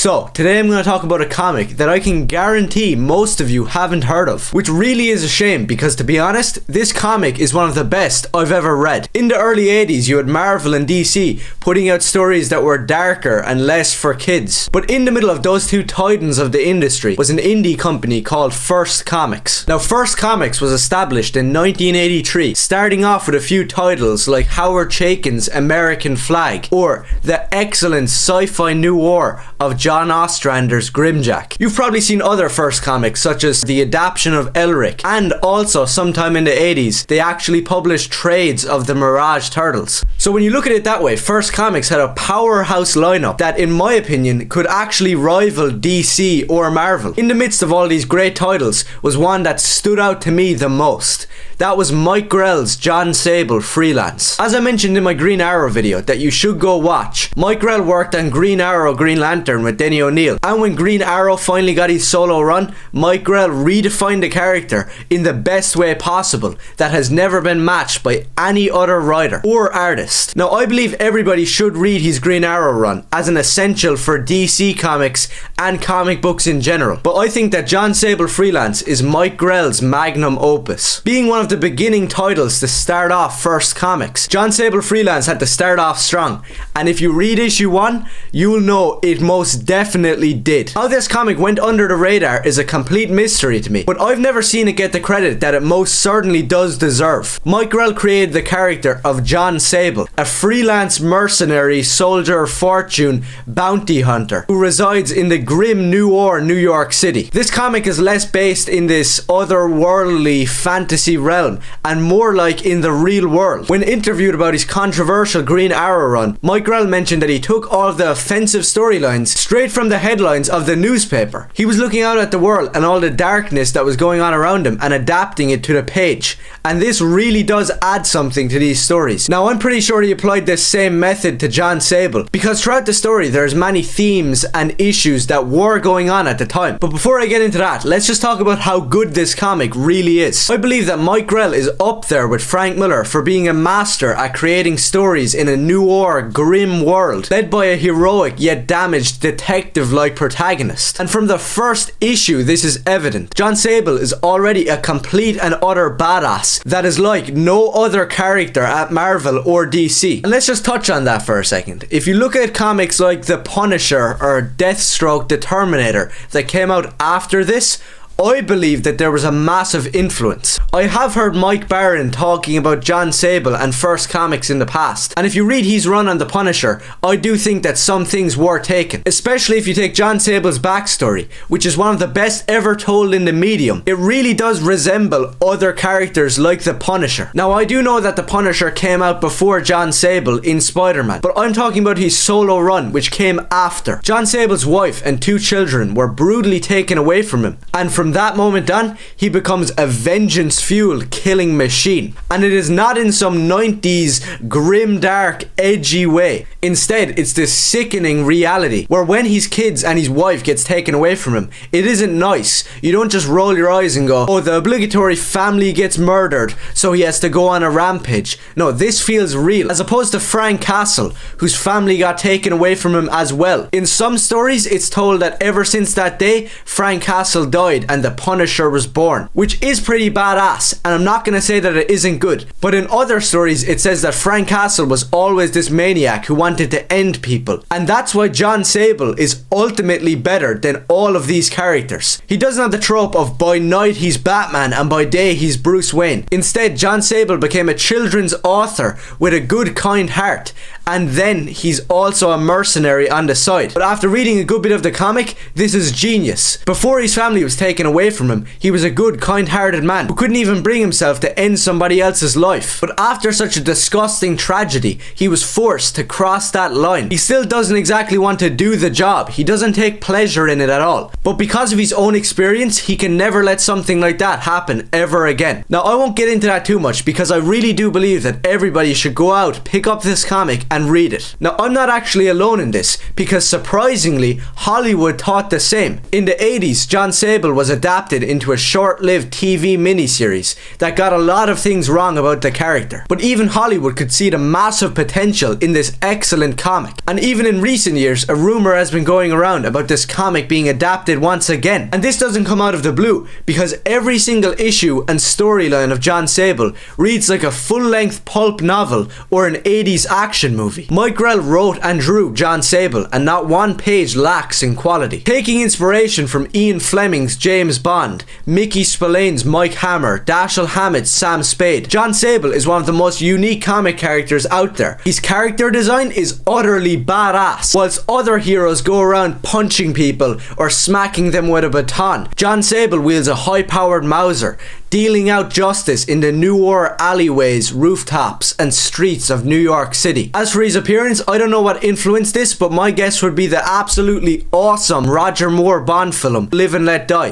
So, today I'm going to talk about a comic that I can guarantee most of you haven't heard of, which really is a shame because, to be honest, this comic is one of the best I've ever read. In the early 80s, you had Marvel and DC putting out stories that were darker and less for kids. But in the middle of those two titans of the industry was an indie company called First Comics. Now, First Comics was established in 1983, starting off with a few titles like Howard Chaykin's American Flag or the excellent sci-fi noir of John Ostrander's Grimjack. You've probably seen other First Comics such as the adaptation of Elric, and also sometime in the 80s they actually published trades of the Mirage Turtles. So when you look at it that way, First Comics had a powerhouse lineup that in my opinion could actually rival DC or Marvel. In the midst of all these great titles was one that stood out to me the most. That was Mike Grell's Jon Sable Freelance. As I mentioned in my Green Arrow video that you should go watch, Mike Grell worked on Green Arrow Green Lantern with Denny O'Neil, and when Green Arrow finally got his solo run, Mike Grell redefined the character in the best way possible that has never been matched by any other writer or artist. Now, I believe everybody should read his Green Arrow run as an essential for DC Comics and comic books in general, but I think that Jon Sable Freelance is Mike Grell's magnum opus. Being one of the beginning titles to start off First Comics, Jon Sable Freelance had to start off strong, and if you read issue 1, you'll know it most definitely did. How this comic went under the radar is a complete mystery to me, but I've never seen it get the credit that it most certainly does deserve. Mike Grell created the character of Jon Sable, a freelance mercenary soldier of fortune bounty hunter who resides in the grim noir New York City. This comic is less based in this otherworldly fantasy realm and more like in the real world. When interviewed about his controversial Green Arrow run, Mike Grell mentioned that he took all of the offensive storylines straight from the headlines of the newspaper. He was looking out at the world and all the darkness that was going on around him and adapting it to the page. And this really does add something to these stories. Now, I'm pretty sure he applied this same method to Jon Sable because throughout the story there's many themes and issues that were going on at the time. But before I get into that, let's just talk about how good this comic really is. I believe that Mike Grell is up there with Frank Miller for being a master at creating stories in a noir, grim world, led by a heroic yet damaged detective-like protagonist. And from the first issue, this is evident. Jon Sable is already a complete and utter badass that is like no other character at Marvel or DC. And let's just touch on that for a second. If you look at comics like The Punisher or Deathstroke the Terminator that came out after this, I believe that there was a massive influence. I have heard Mike Barron talking about Jon Sable and First Comics in the past, and if you read his run on The Punisher, I do think that some things were taken, especially if you take Jon Sable's backstory, which is one of the best ever told in the medium. It really does resemble other characters like The Punisher. Now, I do know that The Punisher came out before Jon Sable in Spider-Man, but I'm talking about his solo run, which came after. Jon Sable's wife and 2 children were brutally taken away from him, and from that moment on, he becomes a vengeance-fueled killing machine. And it is not in some 90s grim, dark, edgy way. Instead, it's this sickening reality where when his kids and his wife gets taken away from him, it isn't nice. You don't just roll your eyes and go, oh, the obligatory family gets murdered, so he has to go on a rampage. No, this feels real. As opposed to Frank Castle, whose family got taken away from him as well. In some stories, it's told that ever since that day, Frank Castle died and the Punisher was born, which is pretty badass, and I'm not going to say that it isn't good, but in other stories it says that Frank Castle was always this maniac who wanted to end people, and that's why Jon Sable is ultimately better than all of these characters. He doesn't have the trope of by night he's Batman and by day he's Bruce Wayne. Instead, Jon Sable became a children's author with a good, kind heart, and then he's also a mercenary on the side. But after reading a good bit of the comic, this is genius. Before his family was taken away from him, he was a good, kind-hearted man who couldn't even bring himself to end somebody else's life. But after such a disgusting tragedy, he was forced to cross that line. He still doesn't exactly want to do the job. He doesn't take pleasure in it at all. But because of his own experience, he can never let something like that happen ever again. Now, I won't get into that too much because I really do believe that everybody should go out, pick up this comic and read it. Now, I'm not actually alone in this because surprisingly, Hollywood thought the same. In the 80s, Jon Sable was adapted into a short-lived TV miniseries that got a lot of things wrong about the character. But even Hollywood could see the massive potential in this excellent comic. And even in recent years, a rumor has been going around about this comic being adapted once again. And this doesn't come out of the blue, because every single issue and storyline of Jon Sable reads like a full-length pulp novel or an 80s action movie. Mike Grell wrote and drew Jon Sable, and not one page lacks in quality. Taking inspiration from Ian Fleming's James Bond, Mickey Spillane's Mike Hammer, Dashiell Hammett's Sam Spade, Jon Sable is one of the most unique comic characters out there. His character design is utterly badass. Whilst other heroes go around punching people or smacking them with a baton, Jon Sable wields a high-powered Mauser, dealing out justice in the noir alleyways, rooftops, and streets of New York City. As for his appearance, I don't know what influenced this, but my guess would be the absolutely awesome Roger Moore Bond film, Live and Let Die.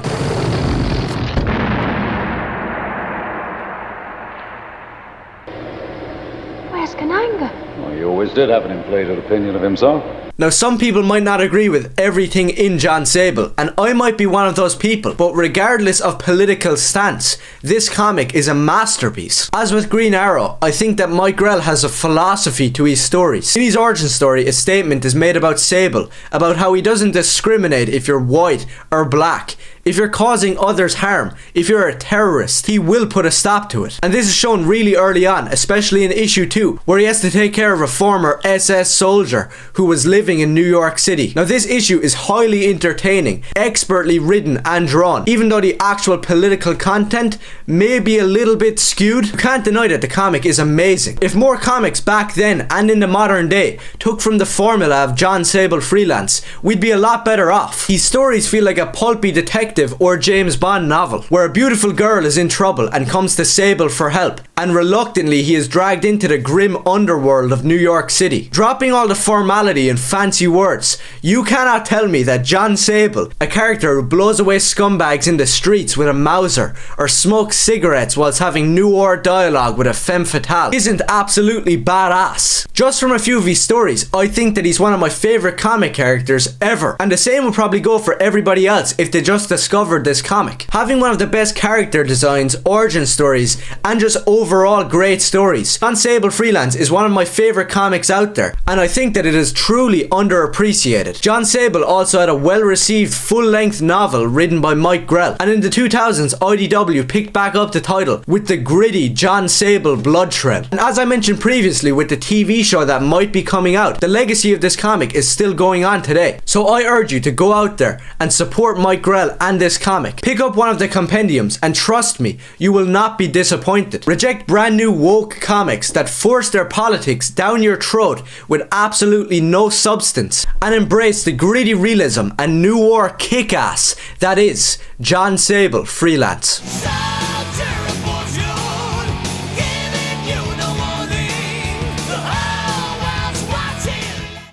Where's Kananga? Well, he always did have an inflated opinion of himself. Now, some people might not agree with everything in Jon Sable, and I might be one of those people, but regardless of political stance, this comic is a masterpiece. As with Green Arrow, I think that Mike Grell has a philosophy to his stories. In his origin story, a statement is made about Sable, about how he doesn't discriminate if you're white or black. If you're causing others harm, if you're a terrorist, he will put a stop to it. And this is shown really early on, especially in issue 2, where he has to take care of a former SS soldier who was living in New York City. Now, this issue is highly entertaining, expertly written and drawn. Even though the actual political content may be a little bit skewed, you can't deny that the comic is amazing. If more comics back then and in the modern day took from the formula of Jon Sable Freelance, we'd be a lot better off. His stories feel like a pulpy detective or James Bond novel, where a beautiful girl is in trouble and comes to Sable for help, and reluctantly he is dragged into the grim underworld of New York City. Dropping all the formality and fancy words, you cannot tell me that Jon Sable, a character who blows away scumbags in the streets with a Mauser, or smokes cigarettes whilst having noir dialogue with a femme fatale, isn't absolutely badass. Just from a few of his stories, I think that he's one of my favourite comic characters ever, and the same would probably go for everybody else if they just discovered this comic. Having one of the best character designs, origin stories, and just overall great stories, Jon Sable Freelance is one of my favourite comics out there, and I think that it is truly underappreciated. Jon Sable also had a well-received full-length novel written by Mike Grell, and in the 2000s IDW picked back up the title with the gritty Jon Sable blood trail. And as I mentioned previously with the TV show that might be coming out, the legacy of this comic is still going on today. So I urge you to go out there and support Mike Grell and this comic. Pick up one of the compendiums and trust me, you will not be disappointed. Reject brand new woke comics that force their politics down your throat with absolutely no substance, and embrace the gritty realism and noir kickass that is Jon Sable Freelance.